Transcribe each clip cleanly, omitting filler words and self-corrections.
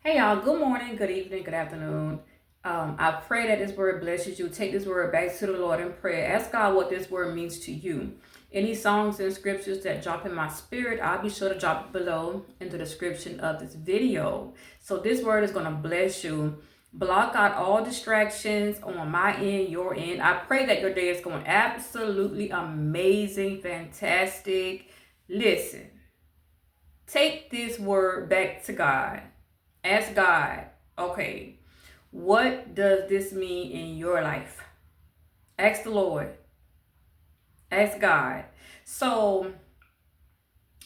Hey y'all, good morning, good evening, good afternoon. I pray that this word blesses you. Take this word back to the Lord in prayer. Ask God what this word means to you. Any songs and scriptures that drop in my spirit, I'll be sure to drop it below in the description of this video. So this word is going to bless you. Block out all distractions on my end, your end. I pray that your day is going absolutely amazing, fantastic. Listen, take this word back to God. Ask God, okay, what does this mean in your life? Ask the Lord. Ask God. So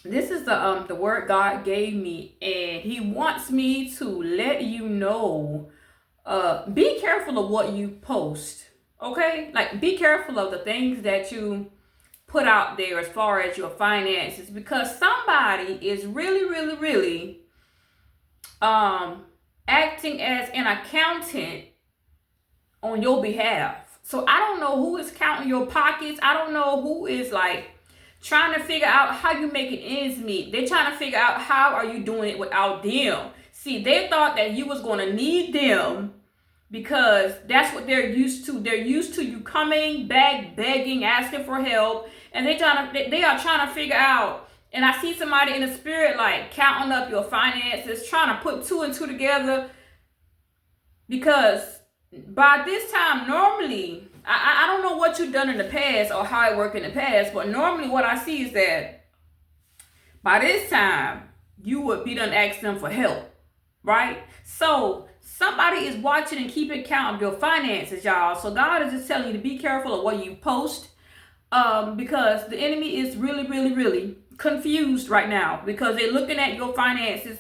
this is the word God gave me, and He wants me to let you know. Be careful of what you post. Okay, like be careful of the things that you put out there as far as your finances, because somebody is really um acting as an accountant on your behalf. So I don't know who is counting your pockets. I don't know who is like trying to figure out how you making ends meet. They're trying to figure out how are you doing it without them. See, they thought that you was going to need them because that's what they're used to. They're used to you coming back, begging, asking for help, and they are trying to figure out. And I see somebody in the spirit like counting up your finances, trying to put two and two together, because by this time, normally, I don't know what you've done in the past or how it worked in the past, but normally what I see is that by this time, you would be done asking them for help, right? So somebody is watching and keeping count of your finances, y'all. So God is just telling you to be careful of what you post, because the enemy is really confused right now, because they're looking at your finances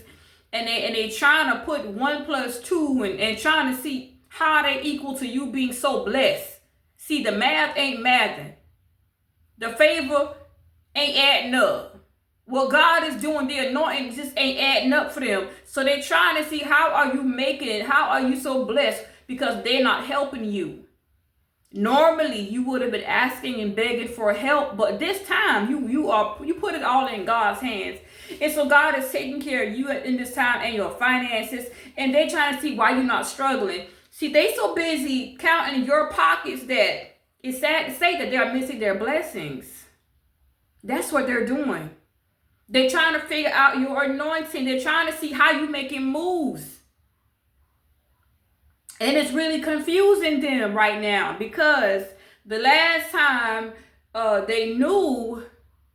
and they trying to put 1 plus 2 and trying to see how they equal to you being so blessed. See, the math ain't mathing. The favor ain't adding up. What God is doing, the anointing just ain't adding up for them. So they're trying to see how are you making it? How are you so blessed? Because they're not helping you. Normally, you would have been asking and begging for help, but this time you put it all in God's hands. And so God is taking care of you in this time and your finances, and they're trying to see why you're not struggling. See, they so busy counting your pockets that it's sad to say that they're missing their blessings. That's what they're doing. They're trying to figure out your anointing. They're trying to see how you making moves. And it's really confusing them right now, because the last time they knew,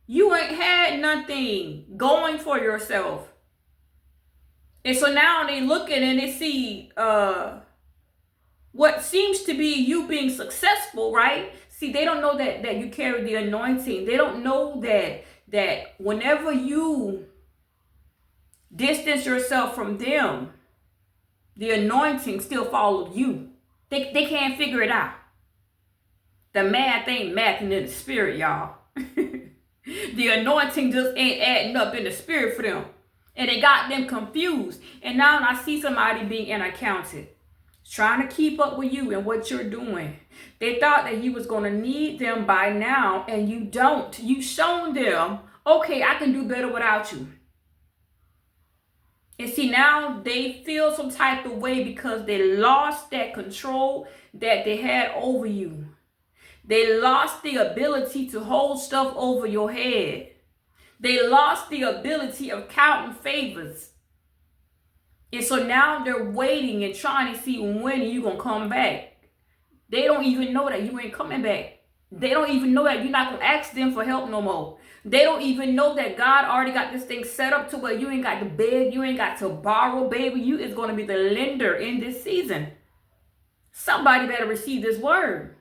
you ain't had nothing going for yourself. And so now they looking and they see what seems to be you being successful, right? See, they don't know that you carry the anointing. They don't know that whenever you distance yourself from them, the anointing still followed you. They can't figure it out. The math ain't mathing in the spirit, y'all. The anointing just ain't adding up in the spirit for them. And they got them confused. And now I see somebody being an accountant, trying to keep up with you and what you're doing. They thought that you was going to need them by now, and you don't. You've shown them, okay, I can do better without you. And see, now they feel some type of way because they lost that control that they had over you. They lost the ability to hold stuff over your head. They lost the ability of counting favors. And so now they're waiting and trying to see when you're going to come back. They don't even know that you ain't coming back. They don't even know that you're not going to ask them for help no more. They don't even know that God already got this thing set up to where you ain't got to beg, you ain't got to borrow, baby. You is going to be the lender in this season. Somebody better receive this word.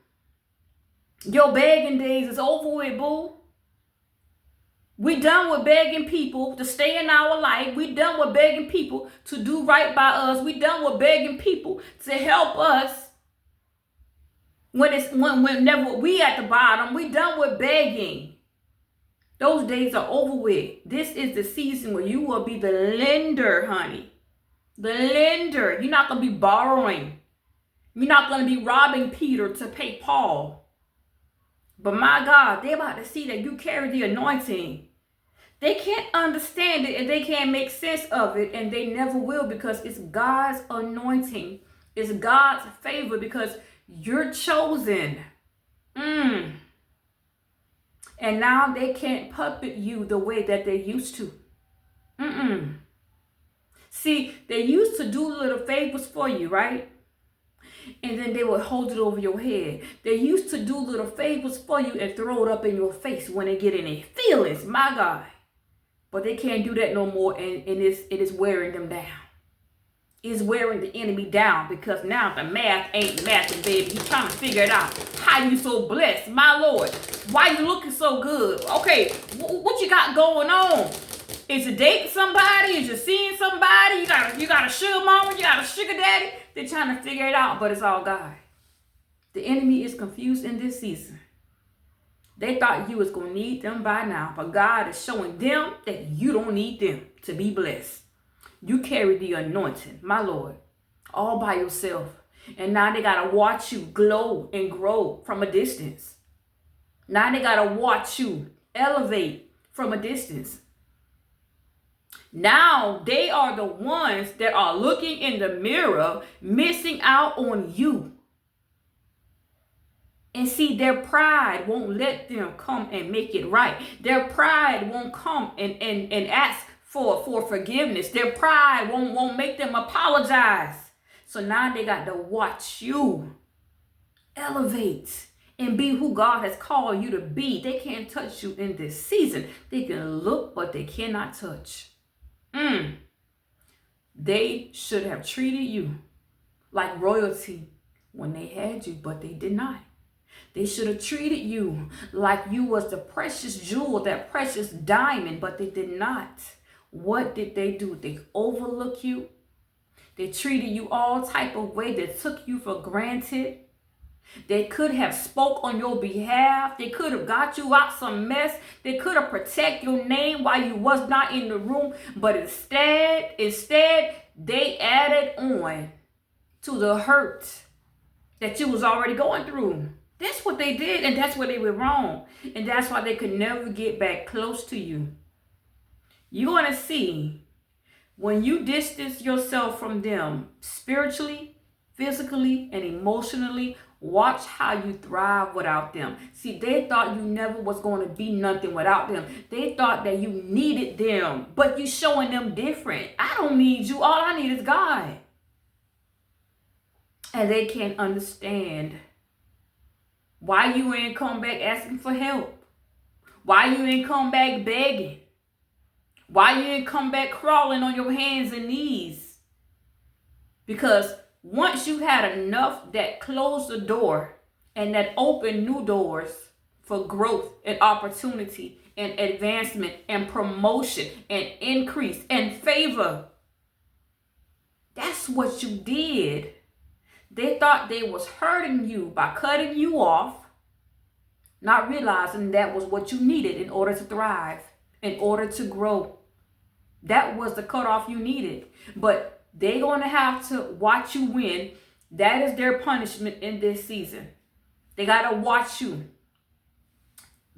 Your begging days is over with, boo. We done with begging people to stay in our life. We done with begging people to do right by us. We done with begging people to help us whenever we at the bottom. We done with begging. Those days are over with. This is the season where you will be the lender, honey. The lender. You're not going to be borrowing. You're not going to be robbing Peter to pay Paul. But my God, they're about to see that you carry the anointing. They can't understand it and they can't make sense of it, and they never will, because it's God's anointing. It's God's favor, because you're chosen. And now they can't puppet you the way that they used to. See, they used to do little favors for you, right? And then they would hold it over your head. They used to do little favors for you and throw it up in your face when they get any feelings, my God. But they can't do that no more, and it is wearing them down. It's wearing the enemy down, because now the math ain't mathing, baby. You're trying to figure it out. How you so blessed, my Lord? Why you looking so good? Okay, what you got going on? Is you dating somebody? Is you seeing somebody? You got a sugar mama? You got a sugar daddy? They're trying to figure it out, but it's all God. The enemy is confused in this season. They thought you was going to need them by now, but God is showing them that you don't need them to be blessed. You carry the anointing, my Lord, all by yourself. And now they got to watch you glow and grow from a distance. Now they got to watch you elevate from a distance. Now they are the ones that are looking in the mirror, missing out on you. And see, their pride won't let them come and make it right. Their pride won't come and ask for forgiveness. Their pride won't make them apologize. So now they got to watch you elevate and be who God has called you to be. They can't touch you in this season. They can look, but they cannot touch. They should have treated you like royalty when they had you, but they did not. They should have treated you like you was the precious jewel, that precious diamond, but they did not. What did they do? They overlook you. They treated you all type of way. They took you for granted. They could have spoke on your behalf. They could have got you out some mess. They could have protected your name while you was not in the room. But instead, they added on to the hurt that you was already going through. That's what they did, and that's where they were wrong. And that's why they could never get back close to you. You're going to see, when you distance yourself from them spiritually, physically, and emotionally, watch how you thrive without them. See, they thought you never was going to be nothing without them. They thought that you needed them, but you showing them different. I don't need you. All I need is God. And they can't understand why you ain't come back asking for help. Why you ain't come back begging. Why you ain't come back crawling on your hands and knees. Because once you had enough that closed the door and that opened new doors for growth and opportunity and advancement and promotion and increase and favor, that's what you did. They thought they was hurting you by cutting you off, not realizing that was what you needed in order to thrive, in order to grow. That was the cutoff you needed. But they're going to have to watch you win. That is their punishment in this season. They got to watch you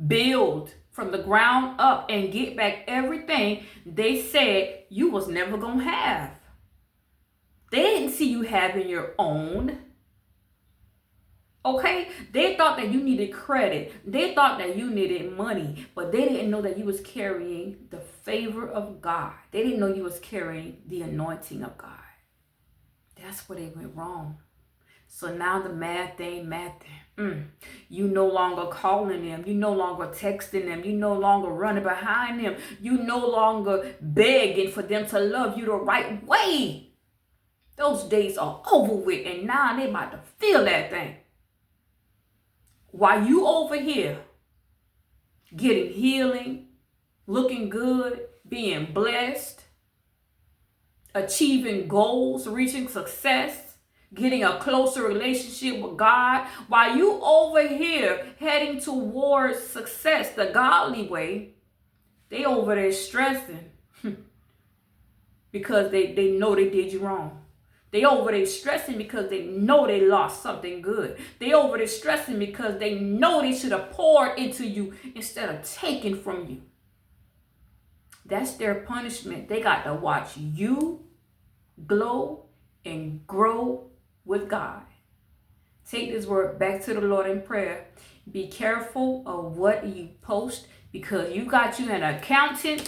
build from the ground up and get back everything they said you was never going to have. They didn't see you having your own. Okay? They thought that you needed credit. They thought that you needed money. But they didn't know that you was carrying the favor of God. They didn't know you was carrying the anointing of God. That's where they went wrong. So now the math ain't mathing. You no longer calling them. You no longer texting them. You no longer running behind them. You no longer begging for them to love you the right way. Those days are over with, and now they about to feel that thing. While you over here getting healing, looking good, being blessed, achieving goals, reaching success, getting a closer relationship with God, while you over here heading towards success the godly way, they over there stressing because they know they did you wrong. They over there stressing because they know they lost something good. They over there stressing because they know they should have poured into you instead of taking from you. That's their punishment. They got to watch you glow and grow with God. Take this word back to the Lord in prayer. Be careful of what you post, because you got you an accountant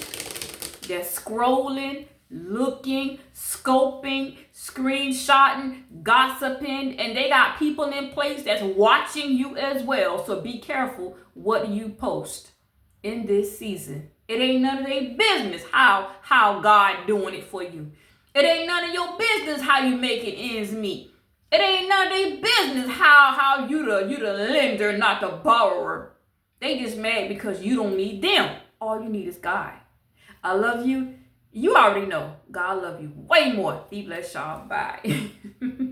that's scrolling, looking, scoping, screenshotting, gossiping, and they got people in place that's watching you as well. So be careful what you post in this season. It ain't none of their business how God doing it for you. It ain't none of your business how you making ends meet. It ain't none of their business how you the lender, not the borrower. They just mad because you don't need them. All you need is God. I love you. You already know God love you way more. Be blessed, y'all. Bye.